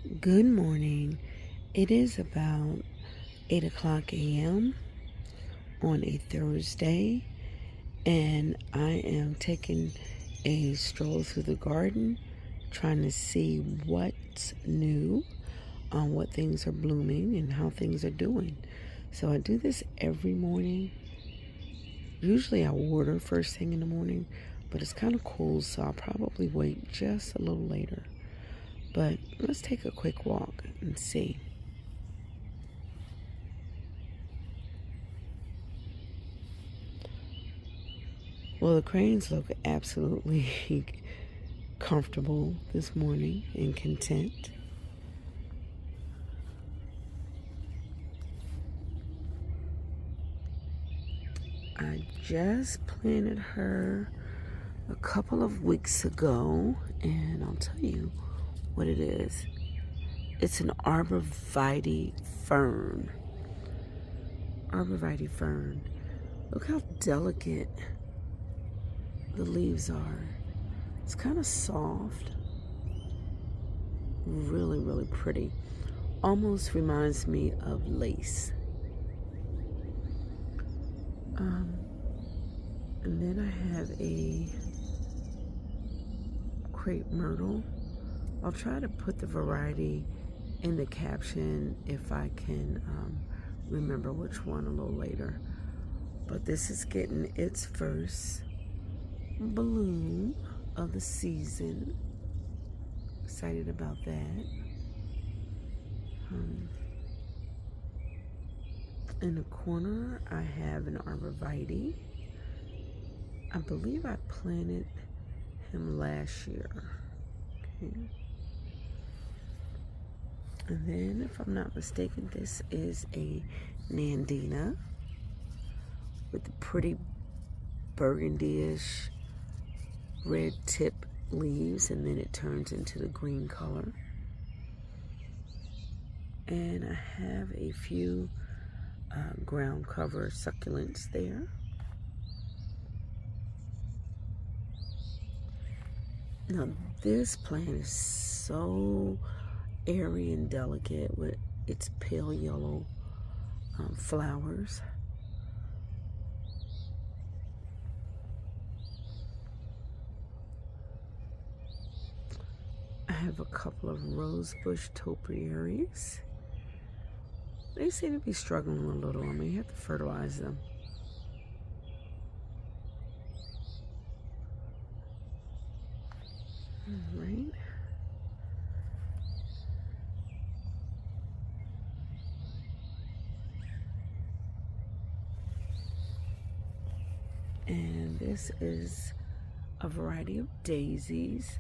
Good morning. It is about 8 o'clock a.m. on a Thursday, and I am taking a stroll through the garden, trying to see what's new, what things are blooming, and how things are doing. So I do this every morning. Usually I water first thing in the morning, but it's kind of cool, so I'll probably wait just a little later. But let's take a quick walk and see. Well, the cranes look absolutely comfortable this morning and content. I just planted her a couple of weeks ago, and I'll tell you what it is. It's an arborvitae fern. Arborvitae fern. Look how delicate the leaves are. It's kind of soft. Really, really pretty. Almost reminds me of lace. And then I have a crepe myrtle. I'll try to put the variety in the caption if I can remember which one a little later. But this is getting its first bloom of the season. Excited about that. In the corner, I have an arborvitae. I believe I planted him last year. Okay. And then, if I'm not mistaken, this is a nandina with the pretty burgundy-ish red tip leaves, and then it turns into the green color. And I have a few ground cover succulents there. Now this plant is so airy and delicate with its pale yellow flowers. I have a couple of rosebush topiaries. They seem to be struggling a little. I may have to fertilize them. All right. And this is a variety of daisies.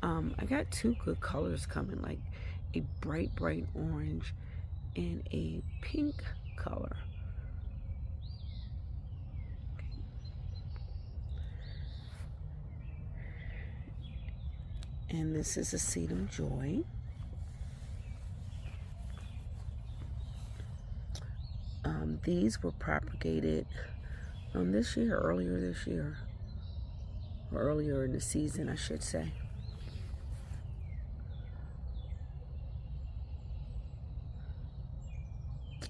I got two good colors coming, like a bright orange and a pink color. Okay. And this is a sedum joy. These were propagated earlier this year, or earlier in the season, I should say.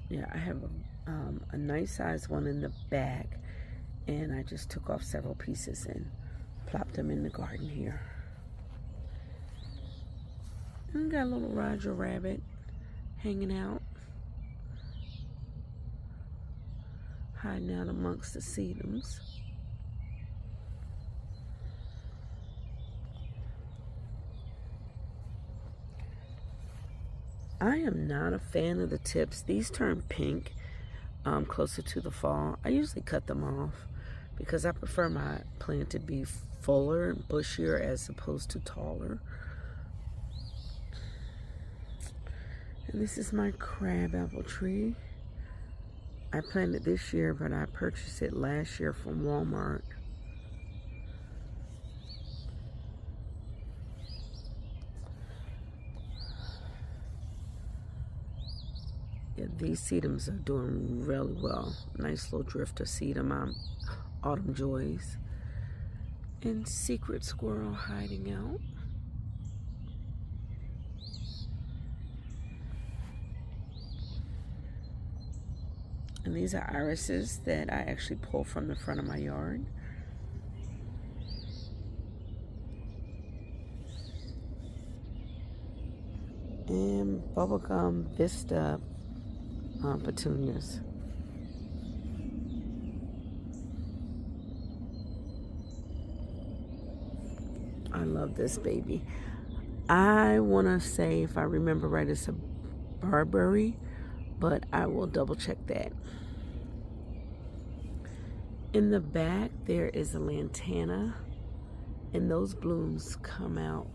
Yeah, I have a nice size one in the bag, and I just took off several pieces and plopped them in the garden here. And got a little Roger Rabbit hanging out, hiding out amongst the sedums. I am not a fan of the tips. These turn pink closer to the fall. I usually cut them off because I prefer my plant to be fuller and bushier as opposed to taller. And this is my crabapple tree. I planted this year, but I purchased it last year from Walmart. Yeah, these sedums are doing really well. Nice little drifter sedum, autumn joys. And secret squirrel hiding out. And these are irises that I actually pull from the front of my yard. And bubblegum vista petunias. I love this baby. I want to say, if I remember right, it's a barberry, but I will double check that. In the back, there is a lantana, and those blooms come out,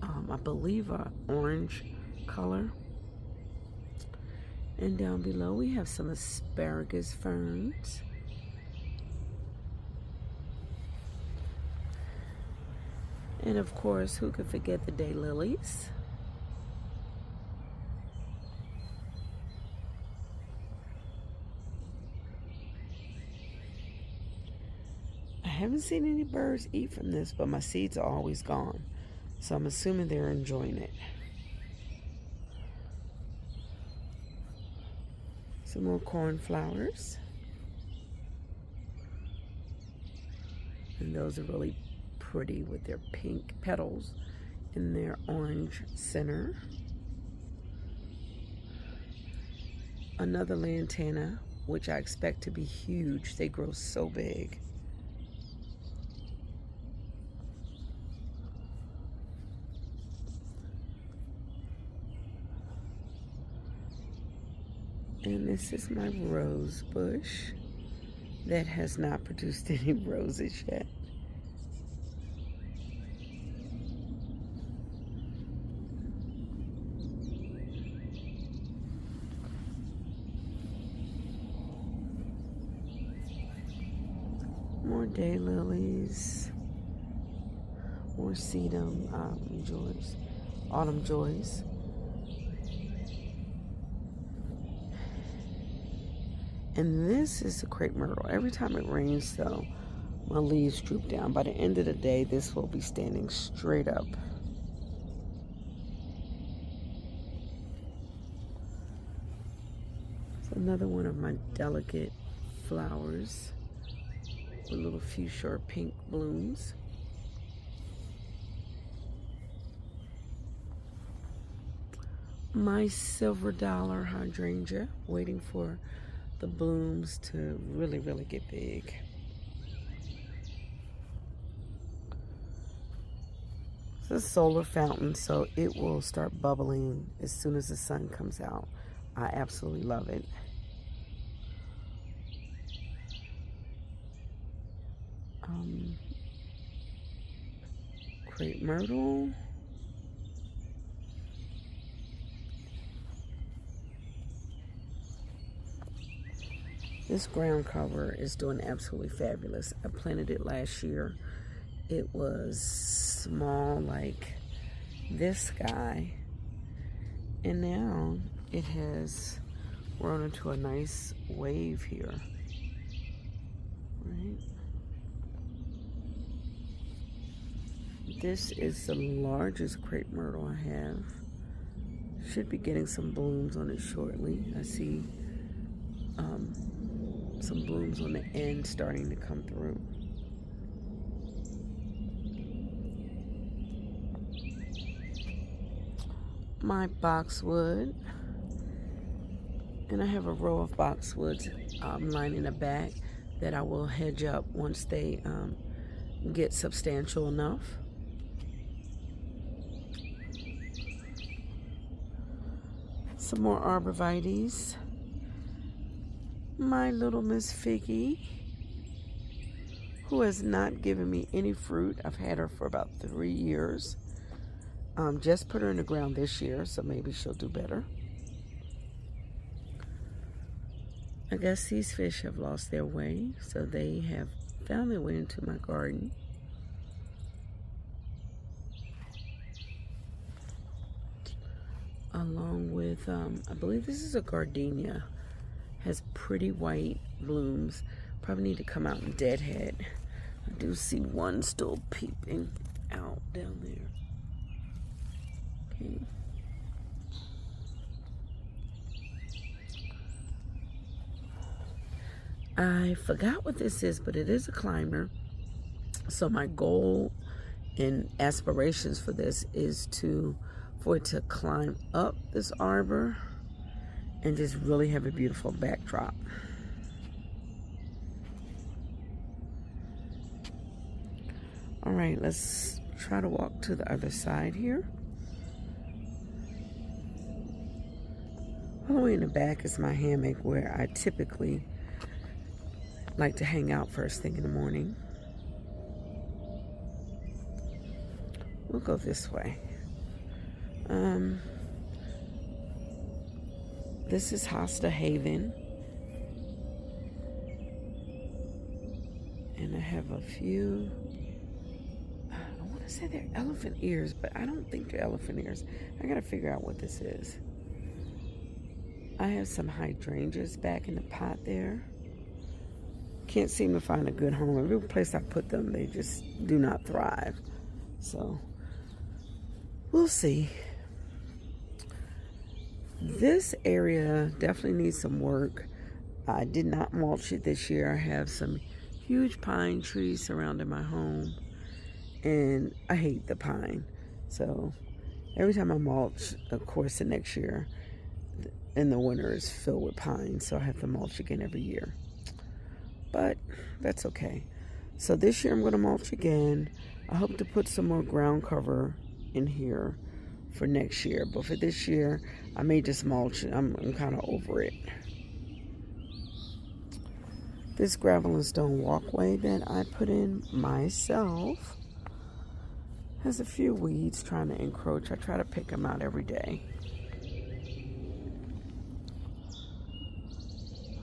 I believe, are orange color. And down below, we have some asparagus ferns. And of course, who could forget the daylilies? I haven't seen any birds eat from this, but my seeds are always gone. So I'm assuming they're enjoying it. Some more cornflowers. And those are really pretty with their pink petals in their orange center. Another lantana, which I expect to be huge. They grow so big. And this is my rose bush that has not produced any roses yet. More daylilies, more sedum joys, autumn joys. And this is a crepe myrtle. Every time it rains, though, my leaves droop down. By the end of the day, this will be standing straight up. It's another one of my delicate flowers with little fuchsia or pink blooms. My silver dollar hydrangea, waiting for the blooms to really get big. It's a solar fountain, so it will start bubbling as soon as the sun comes out. I absolutely love it. Crepe myrtle. This ground cover is doing absolutely fabulous. I planted it last year. It was small like this guy, and now it has grown into a nice wave here. Right? This is the largest crepe myrtle I have. Should be getting some blooms on it shortly. I see some blooms on the end starting to come through. My boxwood, and I have a row of boxwoods lining the back that I will hedge up once they get substantial enough. Some more arborvitaes. My little Miss Figgy, who has not given me any fruit. I've had her for about 3 years. Just put her in the ground this year, so maybe she'll do better. I guess these fish have lost their way, so they have found their way into my garden. Along with, I believe this is a gardenia. Has pretty white blooms. Probably need to come out and deadhead. I do see one still peeping out down there. Okay. I forgot what this is, but it is a climber. So my goal and aspirations for this is for it to climb up this arbor and just really have a beautiful backdrop. All right, let's try to walk to the other side here. All the way in the back is my hammock where I typically like to hang out first thing in the morning. We'll go this way. This is Hosta Haven. And I have a few, I want to say they're elephant ears, but I don't think they're elephant ears. I got to figure out what this is. I have some hydrangeas back in the pot there. Can't seem to find a good home. Every place I put them, they just do not thrive. So, we'll see. This area definitely needs some work. I did not mulch it this year. I have some huge pine trees surrounding my home, and I hate the pine. So, every time I mulch, of course, the next year, in the winter is filled with pine, so I have to mulch again every year. But that's okay. So this year I'm going to mulch again. I hope to put some more ground cover in here for next year. But for this year, I may just mulch. I'm kind of over it. This gravel and stone walkway that I put in myself has a few weeds trying to encroach. I try to pick them out every day.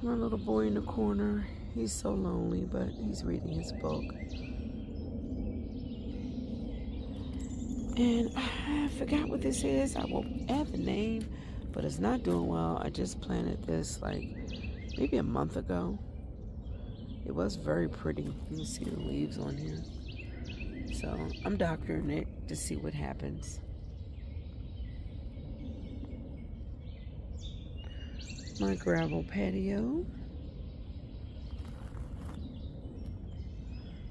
My little boy in the corner, he's so lonely, but he's reading his book. And I forgot what this is. I will add the name, but it's not doing well. I just planted this like maybe a month ago. It was very pretty. You can see the leaves on here. So I'm doctoring it to see what happens. My gravel patio.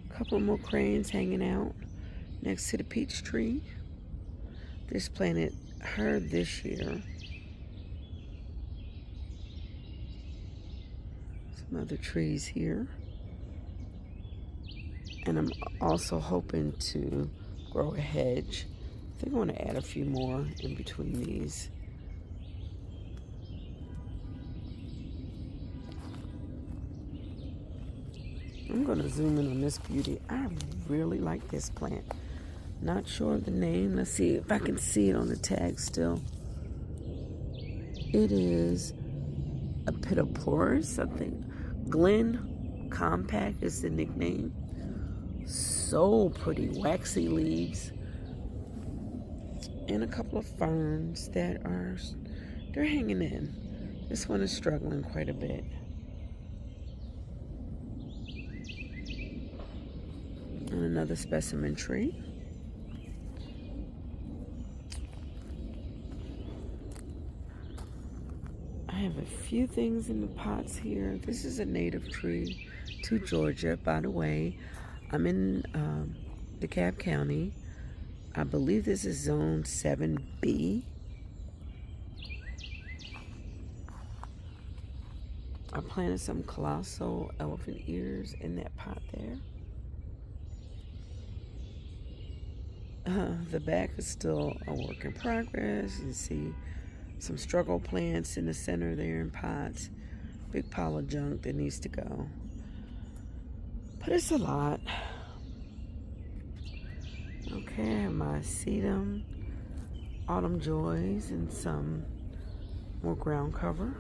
Couple more cranes hanging out next to the peach tree. This planted her this year. Some other trees here. And I'm also hoping to grow a hedge. I think I want to add a few more in between these. I'm going to zoom in on this beauty. I really like this plant. Not sure of the name. Let's see if I can see it on the tag still. It is a Pittoporus, something. Glen Compact is the nickname. So pretty, waxy leaves. And a couple of ferns that they're hanging in. This one is struggling quite a bit. And another specimen tree. I have a few things in the pots here. This is a native tree to Georgia, by the way. I'm in DeKalb County. I believe this is zone 7B. I planted some colossal elephant ears in that pot there. The back is still a work in progress. You see some struggle plants in the center there in pots. Big pile of junk that needs to go. But it's a lot. Okay, I have my sedum, autumn joys, and some more ground cover.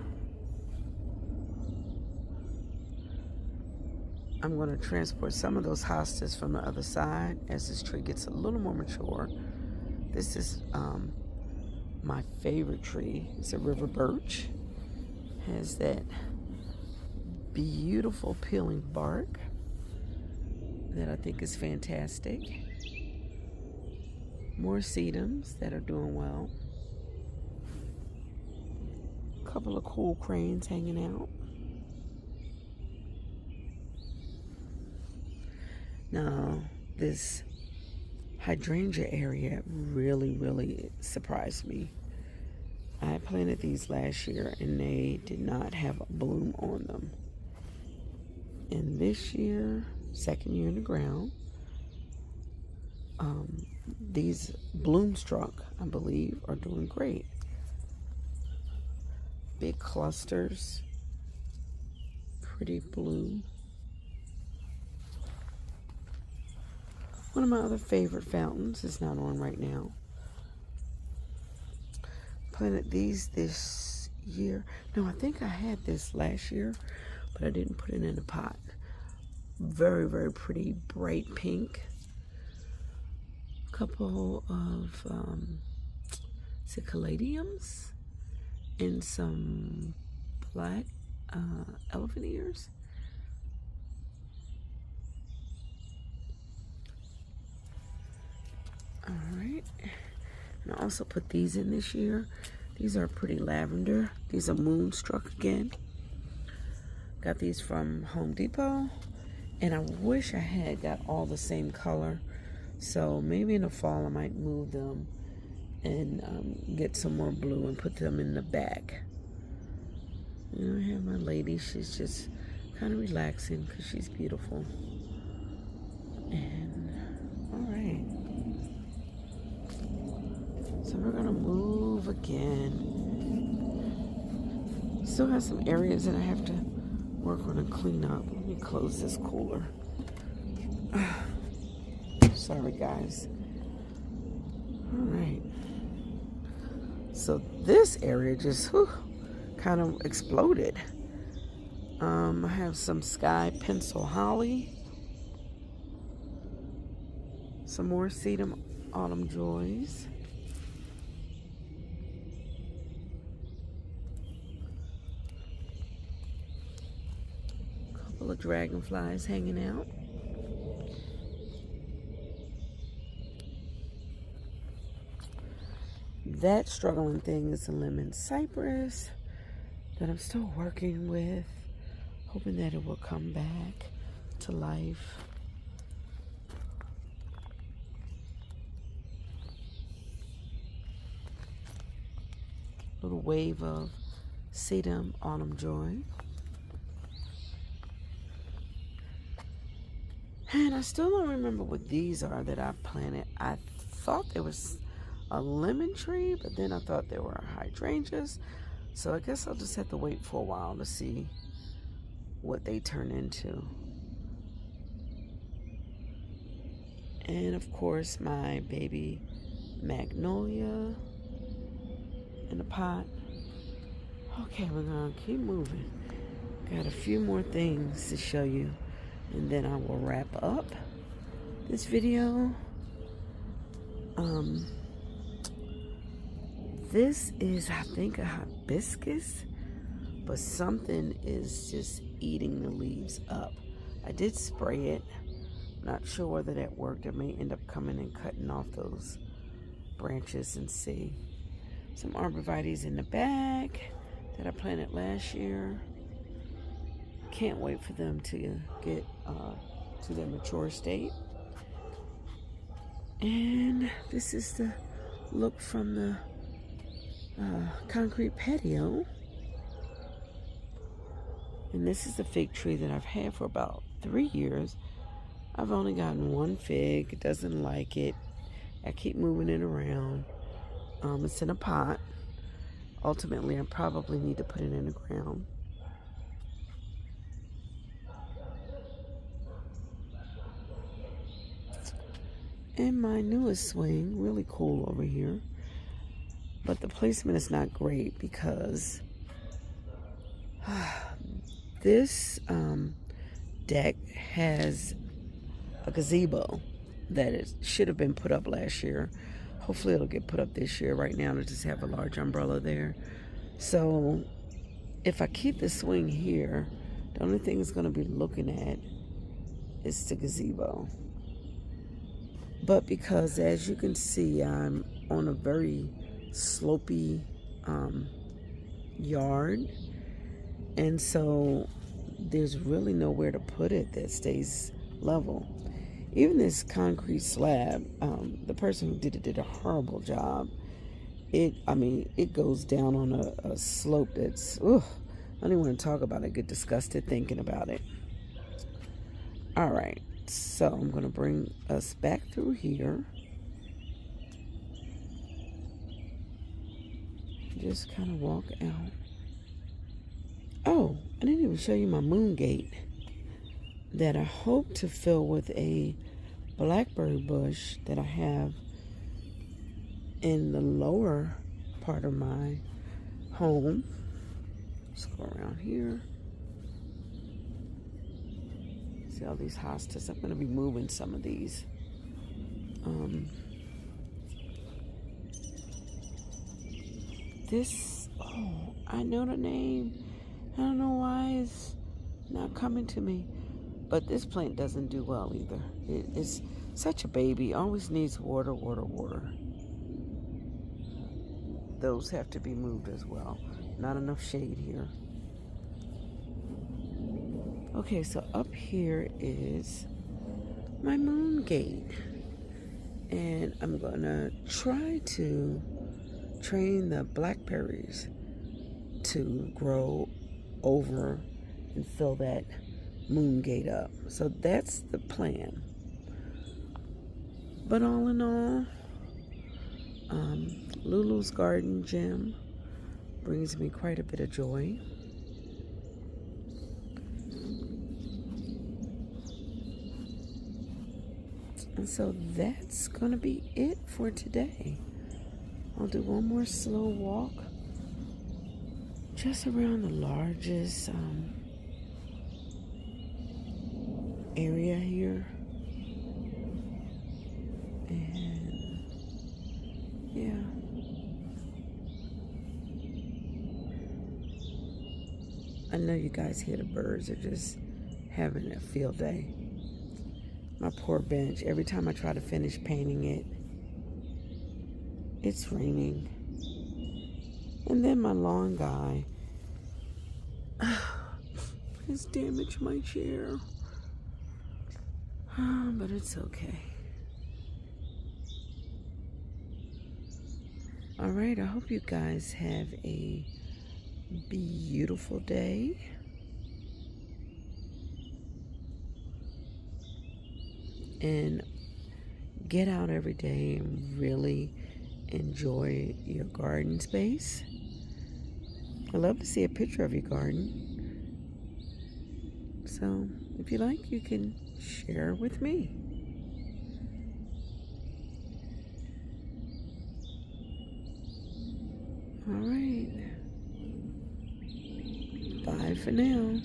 I'm going to transport some of those hostas from the other side as this tree gets a little more mature. This is my favorite tree. It's a river birch. Has that beautiful peeling bark that I think is fantastic. More sedums that are doing well. A couple of cool cranes hanging out. Now, this hydrangea area really surprised me. I planted these last year and they did not have a bloom on them. And this year, second year in the ground, these bloomstruck, I believe, are doing great. Big clusters, pretty bloom. One of my other favorite fountains is not on right now. Planted these this year. No, I think I had this last year, but I didn't put it in a pot. Very pretty, bright pink. Couple of caladiums and some black elephant ears. All right, and I also put these in this year. These are pretty lavender. These are moonstruck again. Got these from Home Depot, and I wish I had got all the same color. So maybe in the fall I might move them and get some more blue and put them in the bag. And I have my lady. She's just kind of relaxing because she's beautiful. And all right. So we're gonna move again. Still have some areas that I have to work on and clean up. Let me close this cooler. Sorry, guys. All right. So this area just kind of exploded. I have some sky pencil holly. Some more sedum autumn joys. A couple of dragonflies hanging out. That struggling thing is a lemon cypress that I'm still working with, hoping that it will come back to life. Little wave of sedum autumn joy. And I still don't remember what these are that I planted. I thought there was a lemon tree, but then I thought there were hydrangeas. So I guess I'll just have to wait for a while to see what they turn into. And of course, my baby magnolia in a pot. Okay, we're gonna keep moving. Got a few more things to show you, and then I will wrap up this video. This is, I think, a hibiscus, but something is just eating the leaves up. I did spray it. Not sure whether that worked. I may end up coming and cutting off those branches and see. Some arborvitaes in the bag that I planted last year. Can't wait for them to get to their mature state. And this is the look from the concrete patio. And this is the fig tree that I've had for about 3 years. I've only gotten one fig. It doesn't like it. I keep moving it around. It's in a pot. Ultimately, I probably need to put it in the ground. And my newest swing, really cool over here. But the placement is not great because this deck has a gazebo that it should have been put up last year. Hopefully it'll get put up this year. Right now, I just have a large umbrella there. So if I keep the swing here, the only thing it's going to be looking at is the gazebo. But because, as you can see, I'm on a very slopey yard, and so there's really nowhere to put it that stays level. Even this concrete slab, the person who did it did a horrible job. It goes down on a slope that's, ugh, I don't even want to talk about it. I get disgusted thinking about it. All right, so I'm going to bring us back through here. Just kind of walk out. Oh, I didn't even show you my moon gate that I hope to fill with a blackberry bush that I have in the lower part of my home. Let's go around here. See all these hostas. I'm going to be moving some of these. I know the name. I don't know why it's not coming to me. But this plant doesn't do well either. It's such a baby. Always needs water, water, water. Those have to be moved as well. Not enough shade here. Okay, so up here is my moon gate. And I'm going to try to train the blackberries to grow over and fill that moon gate up. So that's the plan. But all in all, Lulu's Garden Gem brings me quite a bit of joy. And so that's going to be it for today. I'll do one more slow walk just around the largest area here. And yeah. I know you guys hear the birds are just having a field day. My poor bench, every time I try to finish painting it, it's raining. And then my lawn guy has damaged my chair. But it's okay. All right, I hope you guys have a beautiful day. And get out every day and really enjoy your garden space. I'd love to see a picture of your garden. So if you like, you can share with me. All right. Bye for now.